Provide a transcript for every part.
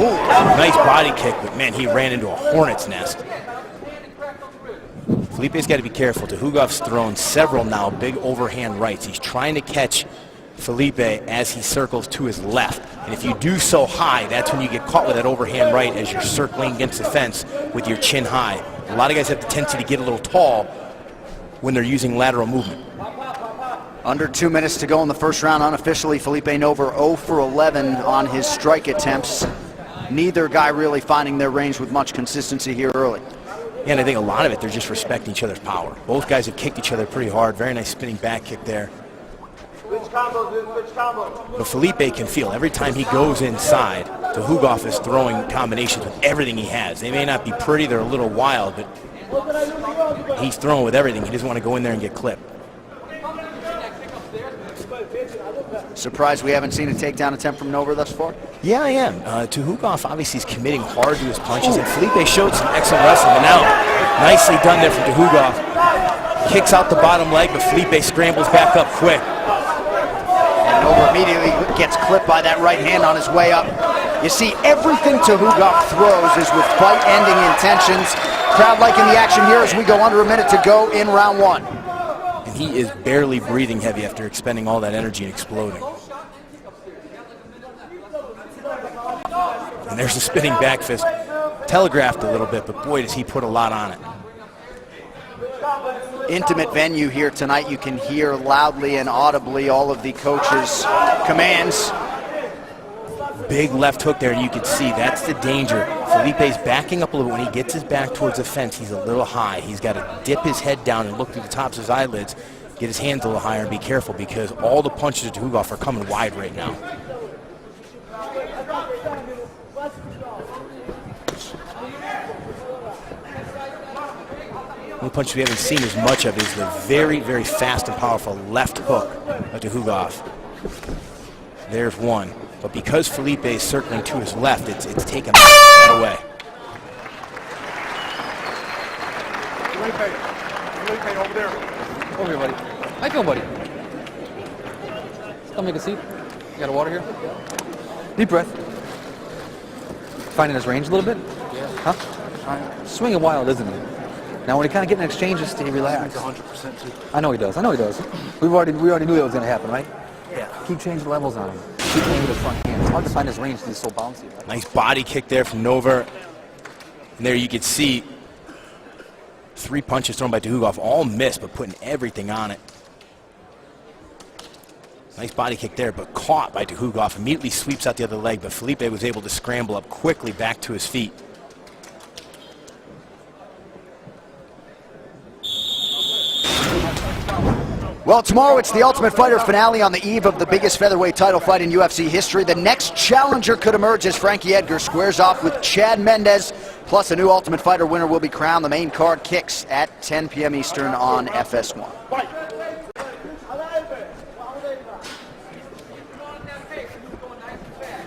Nice body kick, but man, he ran into a hornet's nest. Felipe's got to be careful. Tuhugov's thrown several now big overhand rights. He's trying to catch Felipe as he circles to his left. And if you do so high, that's when you get caught with that overhand right as you're circling against the fence with your chin high. A lot of guys have the tendency to get a little tall when they're using lateral movement. Under 2 minutes to go in the first round unofficially. Felipe Novер 0 for 11 on his strike attempts. Neither guy really finding their range with much consistency here early. Yeah, and I think a lot of it, they're just respecting each other's power. Both guys have kicked each other pretty hard. Very nice spinning back kick there. But Felipe can feel every time he goes inside, Tuhugov is throwing combinations with everything he has. They may not be pretty, they're a little wild, but he's throwing with everything. He doesn't want to go in there and get clipped. Surprised we haven't seen a takedown attempt from Novер thus far? Yeah, I am. Tuhugov obviously is committing hard to his punches, and Felipe showed some excellent wrestling. But now, nicely done there from Tuhugov. Kicks out the bottom leg, but Felipe scrambles back up quick. And Nover immediately gets clipped by that right hand on his way up. You see, everything Tuhugov throws is with fight-ending intentions. Crowd liking the action here as we go under a minute to go in round one. And he is barely breathing heavy after expending all that energy and exploding. And there's a spinning back fist. Telegraphed a little bit, but boy, does he put a lot on it. Intimate venue here tonight. You can hear loudly and audibly all of the coaches' commands. Big left hook there, and you can see that's the danger. Felipe's backing up a little. When he gets his back towards the fence, he's a little high. He's got to dip his head down and look through the tops of his eyelids, get his hands a little higher, and be careful because all the punches of Tuhugov are coming wide right now. One punch we haven't seen as much of is the very, very fast and powerful left hook of Tuhugov. There's one. But because Felipe is circling to his left, it's taken that away. Felipe, over there. Over here, buddy. How you feeling, buddy? Come make a seat. You got a water here? Deep breath. Finding his range a little bit? Yeah. Huh? Swinging wild, isn't he? Now, when he kind of get in exchange, just stay relaxed. 100% too. I know he does. I know he does. We already knew that was going to happen, right? Yeah. Keep changing levels on him. Keep playing with the front hand. It's hard to find his range because he's so bouncy. Right? Nice body kick there from Nover. And there you can see 3 punches thrown by Tuhugov, all missed, but putting everything on it. Nice body kick there, but caught by Tuhugov. Immediately sweeps out the other leg, but Felipe was able to scramble up quickly back to his feet. Well, tomorrow it's the Ultimate Fighter finale on the eve of the biggest featherweight title fight in UFC history. The next challenger could emerge as Frankie Edgar squares off with Chad Mendes. Plus, a new Ultimate Fighter winner will be crowned. The main card kicks at 10 p.m. Eastern on FS1.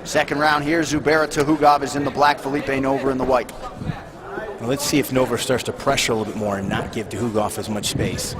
Second round here, Zubairu Tuhugov is in the black, Felipe Nover in the white. Well, let's see if Nover starts to pressure a little bit more and not give Tuhugov as much space.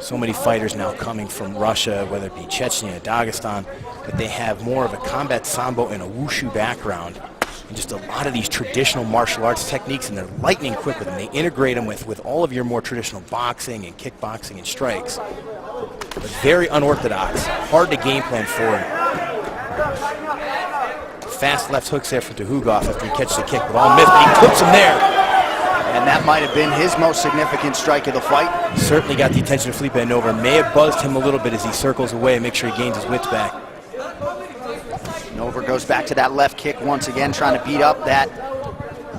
So many fighters now coming from Russia, whether it be Chechnya, Dagestan, but they have more of a combat sambo and a wushu background, and just a lot of these traditional martial arts techniques, and they're lightning quick with them. They integrate them with all of your more traditional boxing and kickboxing and strikes, but very unorthodox, hard to game plan for him. Fast left hooks there for Tuhugov after he catches the kick, but all missed, but he clips him there. And that might have been his most significant strike of the fight. Certainly got the attention of Felipe Nover. May have buzzed him a little bit as he circles away and make sure he gains his wits back. Nover goes back to that left kick once again, trying to beat up that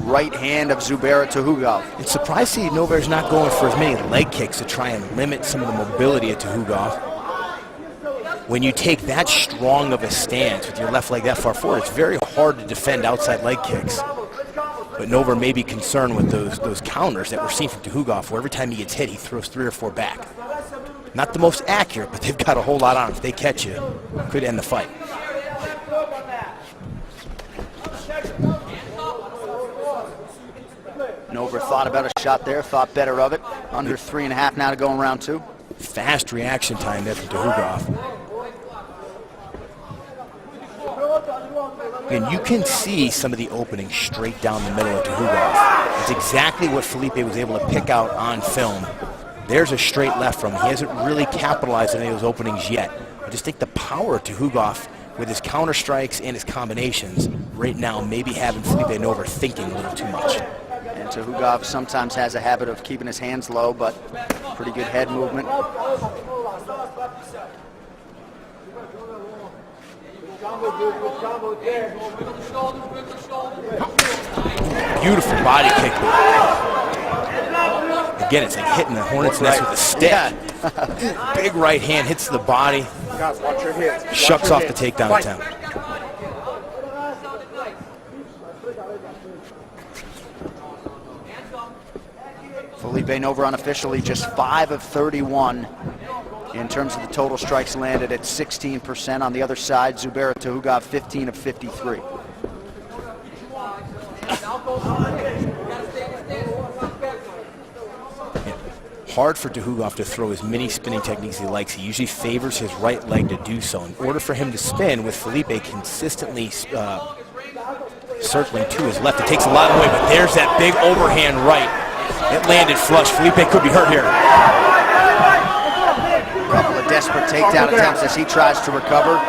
right hand of Zubairu Tuhugov. It's surprising Nover's not going for as many leg kicks to try and limit some of the mobility of Tuhugov. When you take that strong of a stance with your left leg that far forward, it's very hard to defend outside leg kicks. But Nover may be concerned with those counters that we're seeing from Tuhugov, where every time he gets hit, he throws 3 or 4 back. Not the most accurate, but they've got a whole lot on him. If they catch you, could end the fight. Nover thought about a shot there, thought better of it. Under 3.5 now to go in round 2. fast reaction time there from Tuhugov. And you can see some of the openings straight down the middle of Tuhugov. It's exactly what Felipe was able to pick out on film. There's a straight left from him. He hasn't really capitalized on any of those openings yet. I just think the power of Tuhugov with his counter strikes and his combinations right now maybe having Felipe Novere thinking a little too much. And Tuhugov sometimes has a habit of keeping his hands low, but pretty good head movement. Beautiful body kick. Again, it's like hitting the hornet's nest with a stick. Yeah. Big right hand hits the body. Shucks off the takedown attempt. Felipe Novere unofficially just 5 of 31 in terms of the total strikes landed at 16%. On the other side, Zubairu Tuhugov 15 of 53. Hard for Tuhugov to throw as many spinning techniques he likes. He usually favors his right leg to do so. In order for him to spin, with Felipe consistently circling to his left, it takes a lot away, but there's that big overhand right. It landed flush. Felipe could be hurt here. A couple of desperate takedown attempts as he tries to recover.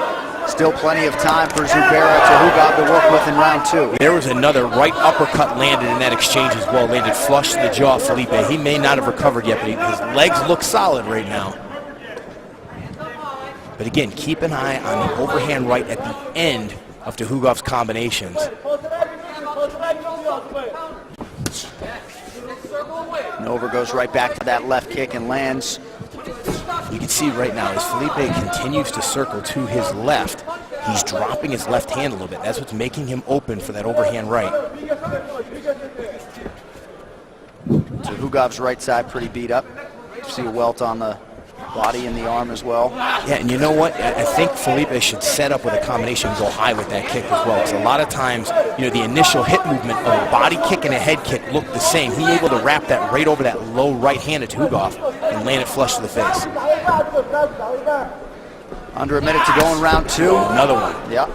Still plenty of time for Zubairu Tuhugov to work with in round 2. There was another right uppercut landed in that exchange as well. Landed flush to the jaw of Felipe. He may not have recovered yet, but his legs look solid right now. But again, keep an eye on the overhand right at the end of Tuhugov's combinations. Novere goes right back to that left kick and lands. You can see right now as Felipe continues to circle to his left, he's dropping his left hand a little bit. That's what's making him open for that overhand right. Tuhugov's right side pretty beat up. You see a welt on the body and the arm as well. Yeah, and you know what? I think Felipe should set up with a combination and go high with that kick as well. Because a lot of times, you know, the initial hit movement of a body kick and a head kick look the same. He's able to wrap that right over that low right hand of Tuhugov and land it flush to the face. Under a minute to go in round 2. Another one. Yeah.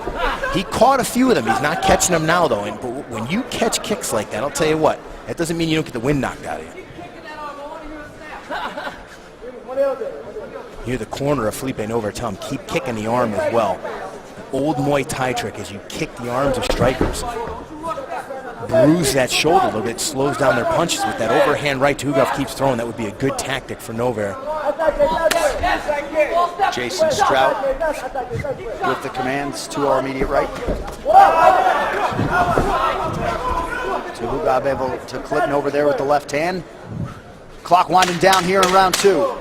He caught a few of them. He's not catching them now, though. And but when you catch kicks like that, I'll tell you what, that doesn't mean you don't get the wind knocked out of you. Hear the corner of Felipe Novere tell him, keep kicking the arm as well. The old Muay Thai trick is you kick the arms of strikers. Bruise that shoulder a little bit, slows down their punches. With that overhand right Tuhugov keeps throwing, that would be a good tactic for Novere. Jason Strout with the commands to our immediate right. Tuhugov able to clip Novere there with the left hand. Clock winding down here in round 2.